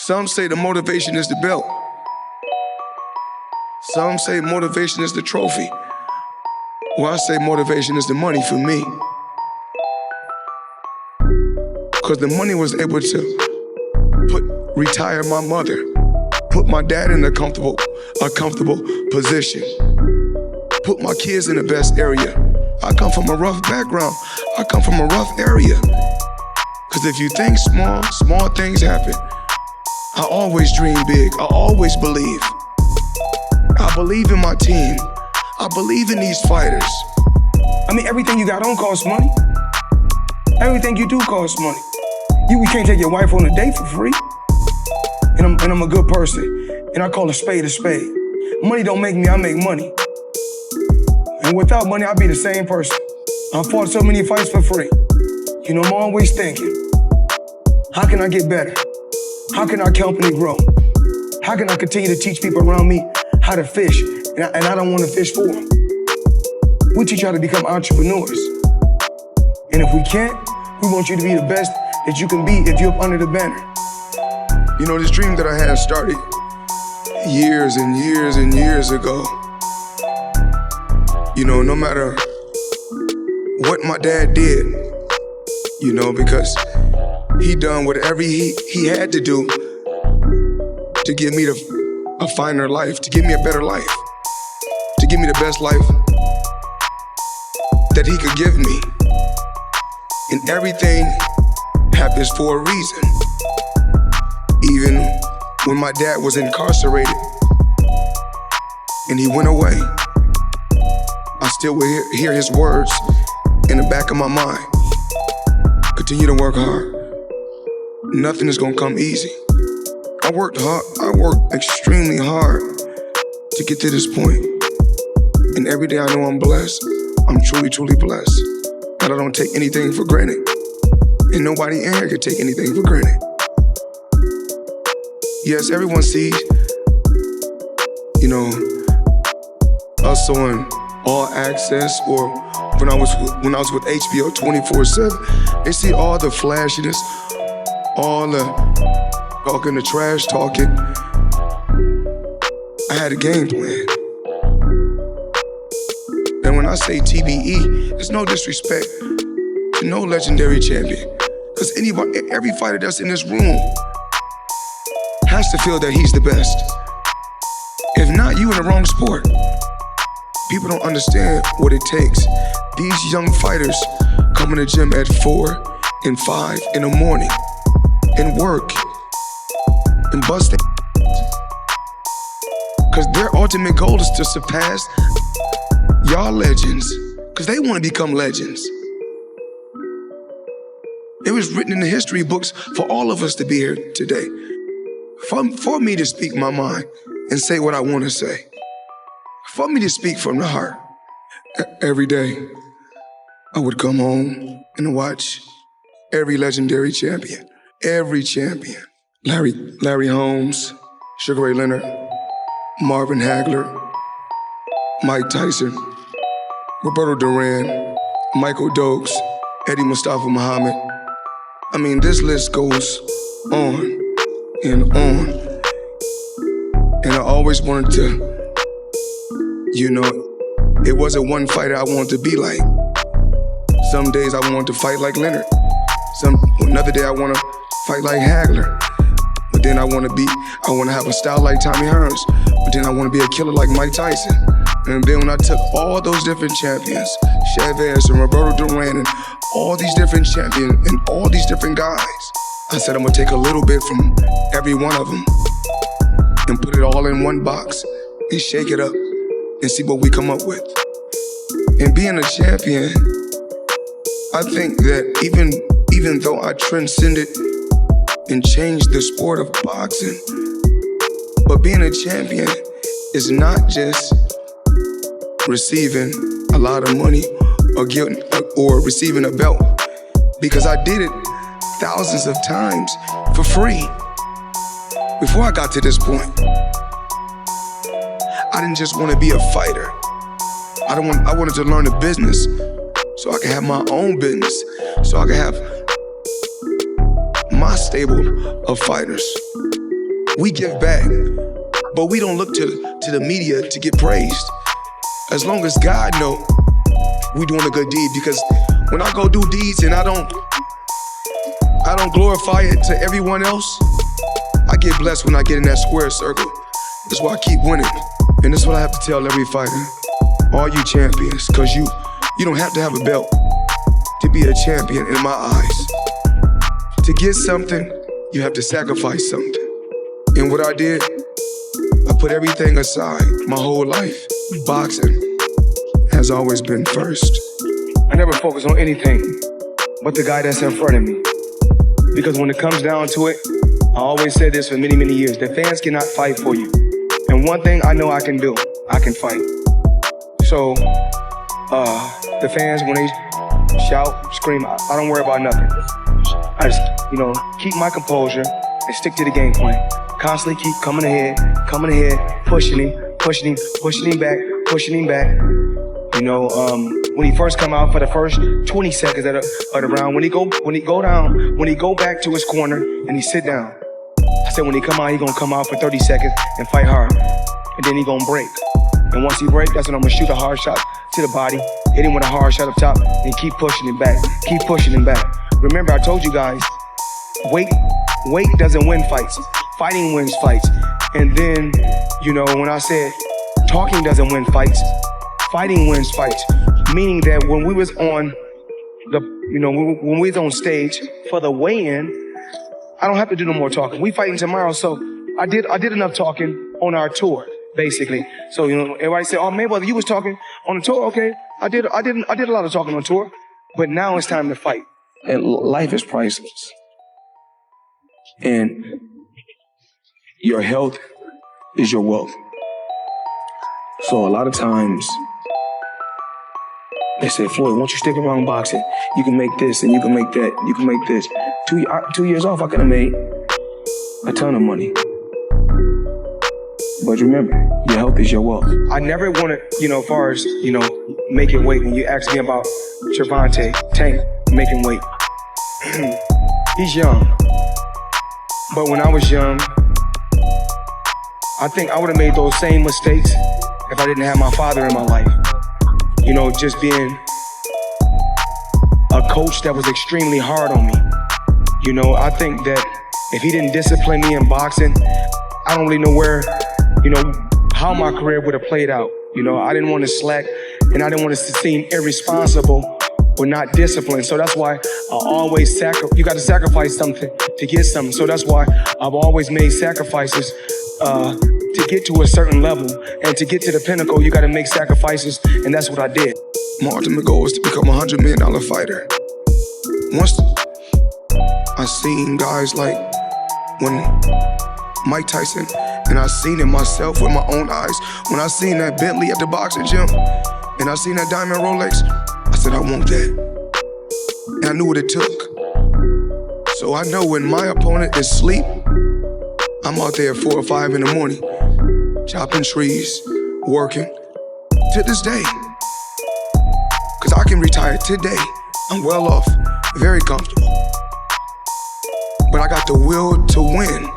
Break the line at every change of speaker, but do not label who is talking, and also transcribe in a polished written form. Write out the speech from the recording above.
Some say the motivation is the belt. Some say motivation is the trophy. Well, I say motivation is the money for me. Because the money was able to retire my mother, put my dad in a comfortable position, put my kids in the best area. I come from a rough background. I come from a rough area. Because if you think small things happen. I always dream big. I always believe. I believe in my team. I believe in these fighters. I mean, everything you got on costs money. Everything you do costs money. You can't take your wife on a date for free. And I'm a good person. And I call a spade a spade. Money don't make me, I make money. And without money, I'd be the same person. I fought so many fights for free. You know, I'm always thinking, how can I get better? How can our company grow? How can I continue to teach people around me how to fish? And I don't want to fish for them. We teach you how to become entrepreneurs. And if we can't, we want you to be the best that you can be if you're up under the banner. You know, this dream that I had started years and years and years ago. You know, no matter what my dad did, you know, because he done whatever he had to do to give me a finer life, to give me a better life, to give me the best life that he could give me. And everything happens for a reason. Even when my dad was incarcerated and he went away, I still will hear his words in the back of my mind. Continue to work hard. Nothing is gonna come easy. I worked hard. I worked extremely hard to get to this point. And every day I know I'm blessed. I'm truly, truly blessed. And I don't take anything for granted. And nobody in here can take anything for granted. Yes, everyone sees, you know, us on All Access or when I was with HBO 24/7. They see all the flashiness, all the talking, the trash talking. I had a game plan. And when I say TBE, it's no disrespect to no legendary champion. Because every fighter that's in this room has to feel that he's the best. If not, you in the wrong sport. People don't understand what it takes. These young fighters come in the gym at 4 and 5 in the morning and work and bust it. Because their ultimate goal is to surpass y'all legends. Because they want to become legends. It was written in the history books for all of us to be here today. For me to speak my mind and say what I want to say. For me to speak from the heart. Every day, I would come home and watch every legendary champion. Every champion. Larry Holmes, Sugar Ray Leonard, Marvin Hagler, Mike Tyson, Roberto Duran, Michael Dokes, Eddie Mustafa Muhammad. I mean, this list goes on and on. And I always wanted to, you know, it wasn't one fighter I wanted to be like. Some days I wanted to fight like Leonard. Another day I want to fight like Hagler. But then I want to have a style like Tommy Hearns. But then I want to be a killer like Mike Tyson. And then when I took all those different champions, Chavez and Roberto Duran and all these different champions and all these different guys, I said I'm gonna take a little bit from every one of them and put it all in one box and shake it up and see what we come up with. And being a champion, I think that even though I transcended and changed the sport of boxing, but being a champion is not just receiving a lot of money or receiving a belt, because I did it thousands of times for free before I got to this point. I didn't just want to be a fighter. I wanted to learn the business so I could have my own business, so I could have my stable of fighters. We give back, but we don't look to the media to get praised. As long as God know we doing a good deed, because when I go do deeds and I don't glorify it to everyone else, I get blessed when I get in that square circle. That's why I keep winning. And that's what I have to tell every fighter. All you champions, cause you don't have to have a belt to be a champion in my eyes. To get something, you have to sacrifice something. And what I did, I put everything aside my whole life. Boxing has always been first. I never focus on anything but the guy that's in front of me. Because when it comes down to it, I always said this for many, many years, the fans cannot fight for you. And one thing I know I can do, I can fight. So, the fans, when they shout, scream, I don't worry about nothing. I just, keep my composure and stick to the game plan. Constantly keep coming ahead, pushing him back. When he first come out for the first 20 seconds of the round, when he go back to his corner and he sit down, I said when he come out, he gonna come out for 30 seconds and fight hard, and then he gonna break. And once he break, that's when I'm gonna shoot a hard shot to the body, hit him with a hard shot up top, and keep pushing him back. Remember, I told you guys, weight doesn't win fights. Fighting wins fights. And then, when I said talking doesn't win fights, fighting wins fights. Meaning that when we was on when we was on stage for the weigh-in, I don't have to do no more talking. We fighting tomorrow, so I did enough talking on our tour, basically. So everybody said, "Oh, Mayweather, you was talking on the tour." Okay, I did a lot of talking on tour, but now it's time to fight. And life is priceless, and your health is your wealth. So a lot of times they say, "Floyd, once you stick around boxing, you can make this and you can make that, you can make this." 2 years off, I could have made a ton of money. But remember, your health is your wealth. I never wanted, as far as, making weight. When you ask me about Gervonta Tank making weight, he's young. But when I was young, I think I would have made those same mistakes if I didn't have my father in my life. Just being a coach that was extremely hard on me. I think that if he didn't discipline me in boxing, I don't really know where, how my career would have played out. I didn't want to slack, and I didn't want to seem irresponsible or not disciplined. So that's why I always you got to sacrifice something to get something. So that's why I've always made sacrifices to get to a certain level. And to get to the pinnacle, you got to make sacrifices, and that's what I did. My ultimate goal is to become a $100 million fighter. Once I seen guys like when Mike Tyson, and I seen it myself with my own eyes. When I seen that Bentley at the boxing gym, and I seen that diamond Rolex, I said, I want that. And I knew what it took. So I know when my opponent is asleep, I'm out there at 4 or 5 in the morning, chopping trees, working, to this day. Cause I can retire today. I'm well off, very comfortable. But I got the will to win.